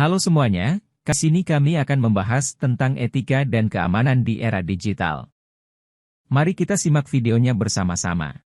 Halo semuanya, di sini kami akan membahas tentang etika dan keamanan di era digital. Mari kita simak videonya bersama-sama.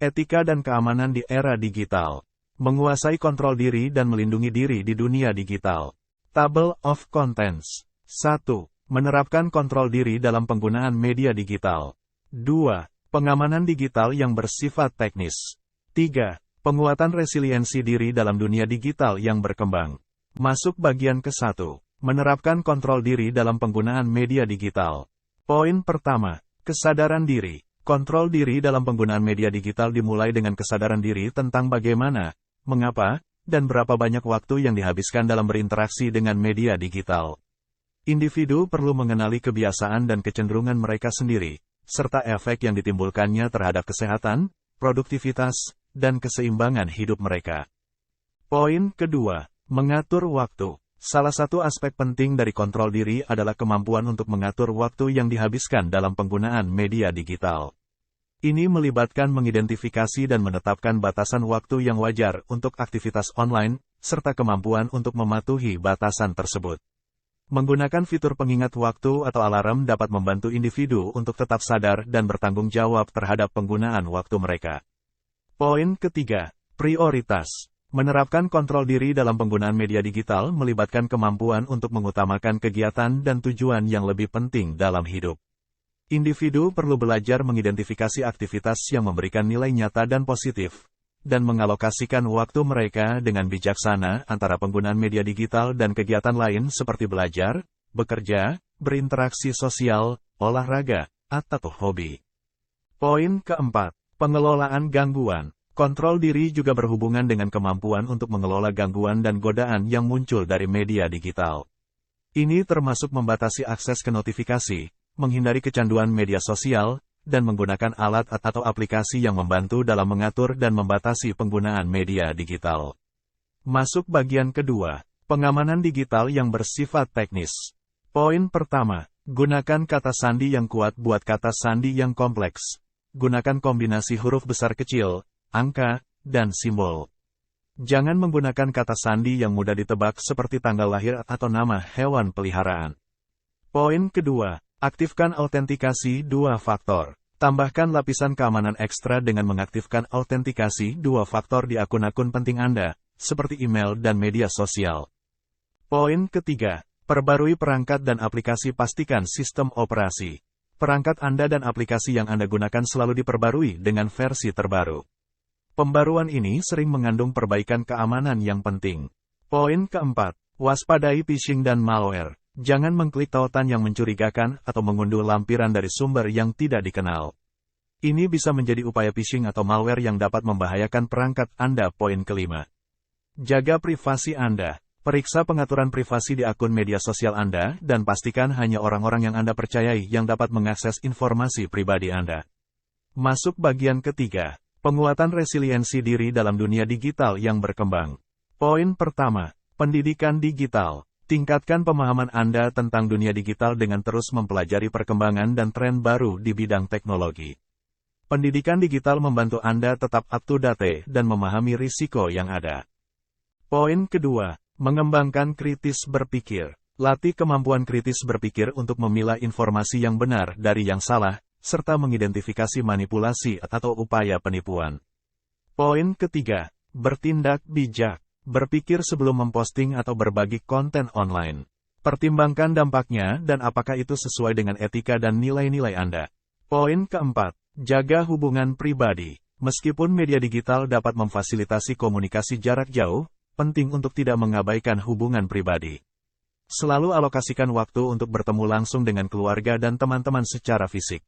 Etika dan keamanan di era digital. Menguasai kontrol diri dan melindungi diri di dunia digital. Table of Contents. 1. Menerapkan kontrol diri dalam penggunaan media digital. 2. Pengamanan digital yang bersifat teknis. 3. Penguatan resiliensi diri dalam dunia digital yang berkembang. Masuk bagian ke-1. Menerapkan kontrol diri dalam penggunaan media digital. Poin pertama, kesadaran diri. Kontrol diri dalam penggunaan media digital dimulai dengan kesadaran diri tentang bagaimana, mengapa, dan berapa banyak waktu yang dihabiskan dalam berinteraksi dengan media digital. Individu perlu mengenali kebiasaan dan kecenderungan mereka sendiri, serta efek yang ditimbulkannya terhadap kesehatan, produktivitas, dan keseimbangan hidup mereka. Poin kedua, mengatur waktu. Salah satu aspek penting dari kontrol diri adalah kemampuan untuk mengatur waktu yang dihabiskan dalam penggunaan media digital. Ini melibatkan mengidentifikasi dan menetapkan batasan waktu yang wajar untuk aktivitas online, serta kemampuan untuk mematuhi batasan tersebut. Menggunakan fitur pengingat waktu atau alarm dapat membantu individu untuk tetap sadar dan bertanggung jawab terhadap penggunaan waktu mereka. Poin ketiga, prioritas. Menerapkan kontrol diri dalam penggunaan media digital melibatkan kemampuan untuk mengutamakan kegiatan dan tujuan yang lebih penting dalam hidup. Individu perlu belajar mengidentifikasi aktivitas yang memberikan nilai nyata dan positif, dan mengalokasikan waktu mereka dengan bijaksana antara penggunaan media digital dan kegiatan lain seperti belajar, bekerja, berinteraksi sosial, olahraga, atau hobi. Poin keempat, pengelolaan gangguan. Kontrol diri juga berhubungan dengan kemampuan untuk mengelola gangguan dan godaan yang muncul dari media digital. Ini termasuk membatasi akses ke notifikasi, menghindari kecanduan media sosial, dan menggunakan alat atau aplikasi yang membantu dalam mengatur dan membatasi penggunaan media digital. Masuk bagian kedua, pengamanan digital yang bersifat teknis. Poin pertama, gunakan kata sandi yang kuat buat kata sandi yang kompleks. Gunakan kombinasi huruf besar kecil, angka, dan simbol. Jangan menggunakan kata sandi yang mudah ditebak seperti tanggal lahir atau nama hewan peliharaan. Poin kedua, aktifkan autentikasi 2 faktor. Tambahkan lapisan keamanan ekstra dengan mengaktifkan autentikasi 2 faktor di akun-akun penting Anda, seperti email dan media sosial. Poin ketiga, perbarui perangkat dan aplikasi. Pastikan sistem operasi perangkat Anda dan aplikasi yang Anda gunakan selalu diperbarui dengan versi terbaru. Pembaruan ini sering mengandung perbaikan keamanan yang penting. Poin keempat, waspadai phishing dan malware. Jangan mengklik tautan yang mencurigakan atau mengunduh lampiran dari sumber yang tidak dikenal. Ini bisa menjadi upaya phishing atau malware yang dapat membahayakan perangkat Anda. Poin kelima, jaga privasi Anda. Periksa pengaturan privasi di akun media sosial Anda dan pastikan hanya orang-orang yang Anda percayai yang dapat mengakses informasi pribadi Anda. Masuk bagian ketiga, penguatan resiliensi diri dalam dunia digital yang berkembang. Poin pertama, pendidikan digital. Tingkatkan pemahaman Anda tentang dunia digital dengan terus mempelajari perkembangan dan tren baru di bidang teknologi. Pendidikan digital membantu Anda tetap up to date dan memahami risiko yang ada. Poin kedua, mengembangkan kritis berpikir. Latih kemampuan kritis berpikir untuk memilah informasi yang benar dari yang salah, serta mengidentifikasi manipulasi atau upaya penipuan. Poin ketiga, bertindak bijak. Berpikir sebelum memposting atau berbagi konten online. Pertimbangkan dampaknya dan apakah itu sesuai dengan etika dan nilai-nilai Anda. Poin keempat, jaga hubungan pribadi. Meskipun media digital dapat memfasilitasi komunikasi jarak jauh, penting untuk tidak mengabaikan hubungan pribadi. Selalu alokasikan waktu untuk bertemu langsung dengan keluarga dan teman-teman secara fisik.